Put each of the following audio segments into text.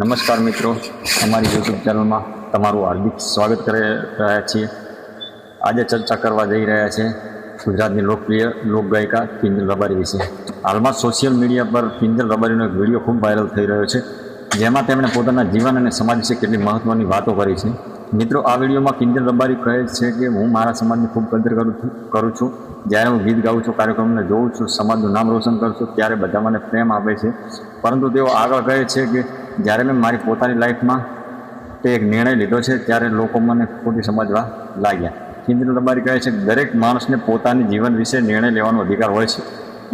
નમસ્કાર મિત્રો, અમારી યુટ્યુબ ચેનલમાં તમારું હાર્દિક સ્વાગત કરી રહ્યા છીએ। આજે ચર્ચા કરવા જઈ રહ્યા છે ગુજરાતની લોકપ્રિય લોકગાયિકા કિંજલ રબારી વિશે। હાલમાં સોશિયલ મીડિયા પર કિંજલ રબારીનો એક વિડીયો ખૂબ વાયરલ થઈ રહ્યો છે, જેમાં તેમણે પોતાના જીવન અને સમાજ વિશે કેટલી મહત્ત્વની વાતો કરી છે। મિત્રો, આ વિડીયોમાં કિંજલ રબારી કહે છે કે હું મારા સમાજની ખૂબ કદર કરું છું। જ્યારે હું ગીત ગાઉં છું, કાર્યક્રમને જોઉં છું, સમાજનું નામ રોશન કરું છું, ત્યારે બધા મને પ્રેમ આપે છે। પરંતુ તેઓ આગળ કહે છે કે જ્યારે મેં મારી પોતાની લાઈફમાં તે એક નિર્ણય લીધો છે, ત્યારે લોકો મને ખોટી સમજવા લાગ્યા। કિંજલ રબારી કહે છે કે દરેક માણસને પોતાની જીવન વિશે નિર્ણય લેવાનો અધિકાર હોય છે,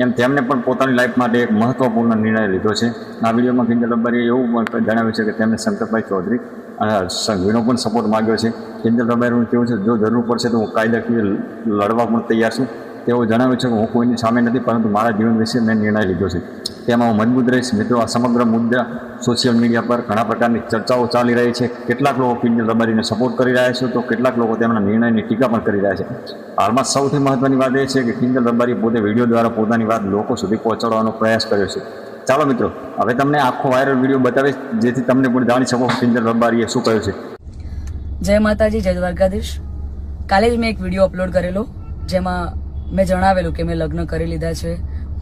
એમ તેમને પણ પોતાની લાઈફ માટે એક મહત્ત્વપૂર્ણ નિર્ણય લીધો છે। આ વિડીયોમાં કિંજલ રબારીએ એવું પણ જણાવ્યું છે કે તેમણે શંકરભાઈ ચૌધરી અને સંઘવીનો પણ સપોર્ટ માગ્યો છે। કિંજલ રબારીનું કેવું છે, જો જરૂર પડશે તો હું કાયદાકીય લડવા પણ તૈયાર છું। તેઓ જણાવ્યું છે કે હું કોઈની સામે નથી, પરંતુ મારા જીવન વિશે મેં નિર્ણય લીધો છે, તેમાં હું મજબૂત રહીશ। મિત્રો, આ સમગ્ર મુદ્દા સોશિયલ મીડિયા પર ઘણા પ્રકારની ચર્ચાઓ ચાલી રહી છે। કેટલાક લોકો કિંજલ રબારીને સપોર્ટ કરી રહ્યા છે, તો કેટલાક લોકો તેમના નિર્ણયની ટીકા પણ કરી રહ્યા છે। હાલમાં સૌથી મહત્ત્વની વાત એ છે કે કિંજલ રબારી પોતે વિડીયો દ્વારા પોતાની વાત લોકો સુધી પહોંચાડવાનો પ્રયાસ કર્યો છે। ચાલો મિત્રો, હવે તમને આખો વાયરલ વિડીયો બતાવીશ, જેથી તમને પણ જાણી શકો કિંજલ રબારીએ શું કહ્યું છે। જય માતાજી, જય દ્વારકાધીશ। કાલે જ મેં એક વિડીયો અપલોડ કરેલો, જેમાં મેં જણાવેલું કે મેં લગ્ન કરી લીધા છે।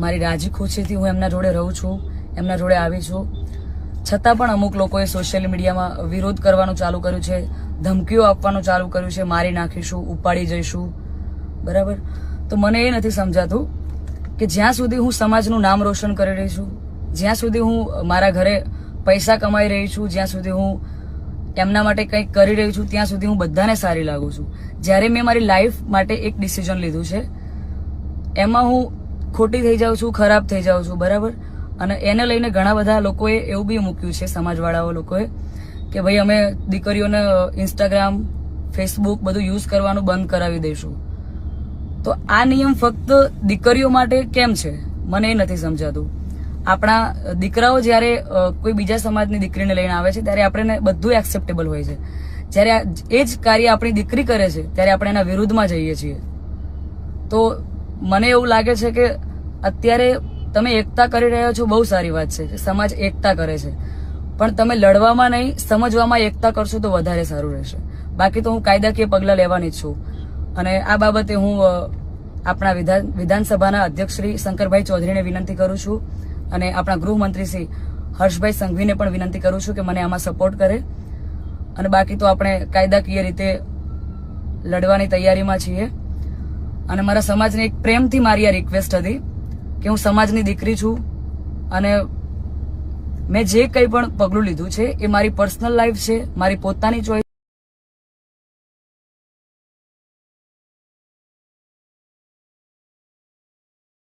મારી રાજી ખુશીથી હું એમના જોડે રહું છું, એમના જોડે આવી છું। છતાં પણ અમુક લોકોએ સોશિયલ મીડિયામાં વિરોધ કરવાનું ચાલુ કર્યું છે, ધમકીઓ આપવાનું ચાલુ કર્યું છે, મારી નાખીશું, ઉપાડી જઈશું, બરાબર। તો મને એ નથી સમજાતું કે જ્યાં સુધી હું સમાજનું નામ રોશન કરી રહી છું, જ્યાં સુધી હું મારા ઘરે પૈસા કમાઈ રહી છું, જ્યાં સુધી હું એમના માટે કંઈક કરી રહી છું, ત્યાં સુધી હું બધાને સારી લાગુ છું। જ્યારે મેં મારી લાઈફ માટે એક ડિસિઝન લીધું છે, એમાં હું ખોટી થઈ જાઉં છું, ખરાબ થઈ જાઉં છું, બરાબર। અને એને લઈને ઘણા બધા લોકોએ એવું બી મૂક્યું છે, સમાજવાળાઓ લોકોએ, કે ભાઈ અમે દીકરીઓને ઇન્સ્ટાગ્રામ, ફેસબુક બધું યુઝ કરવાનું બંધ કરાવી દઈશું। તો આ નિયમ ફક્ત દીકરીઓ માટે કેમ છે, મને એ નથી સમજાતું। આપણા દીકરાઓ જ્યારે કોઈ બીજા સમાજની દીકરીને લઈને આવે છે, ત્યારે આપણે બધું એક્સેપ્ટેબલ હોય છે। જ્યારે એ જ કાર્ય આપણી દીકરી કરે છે, ત્યારે આપણે એના વિરુદ્ધમાં જઈએ છીએ। તો મને એવું લાગે છે કે અત્યારે તમે એકતા કરી રહ્યા છો, બહુ સારી વાત છે કે સમાજ એકતા કરે છે, પણ તમે લડવામાં નહીં, સમજવામાં એકતા કરશો તો વધારે સારું રહેશે। બાકી તો હું કાયદાકીય પગલાં લેવાની જ છું। અને આ બાબતે હું આપણા વિધાનસભાના અધ્યક્ષ શ્રી શંકરભાઈ ચૌધરીને વિનંતી કરું છું, અને આપણા ગૃહમંત્રી શ્રી હર્ષભાઈ સંઘવીને પણ વિનંતી કરું છું કે મને આમાં સપોર્ટ કરે। અને બાકી તો આપણે કાયદાકીય રીતે લડવાની તૈયારીમાં છીએ। અને મારા સમાજને એક પ્રેમથી મારી આ રિક્વેસ્ટ હતી કે હું સમાજની દીકરી છું, અને મેં જે કંઈ પણ પગલું લીધું છે એ મારી પર્સનલ લાઈફ છે, મારી પોતાની ચોઈસ।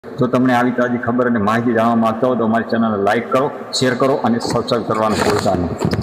જો તમને આવી તાજી ખબર અને માહિતી જાણવા માંગતા હો તો અમારી ચેનલને લાઇક કરો, શેર કરો અને સબસ્ક્રાઈબ કરવાનું ભૂલતા નહીં।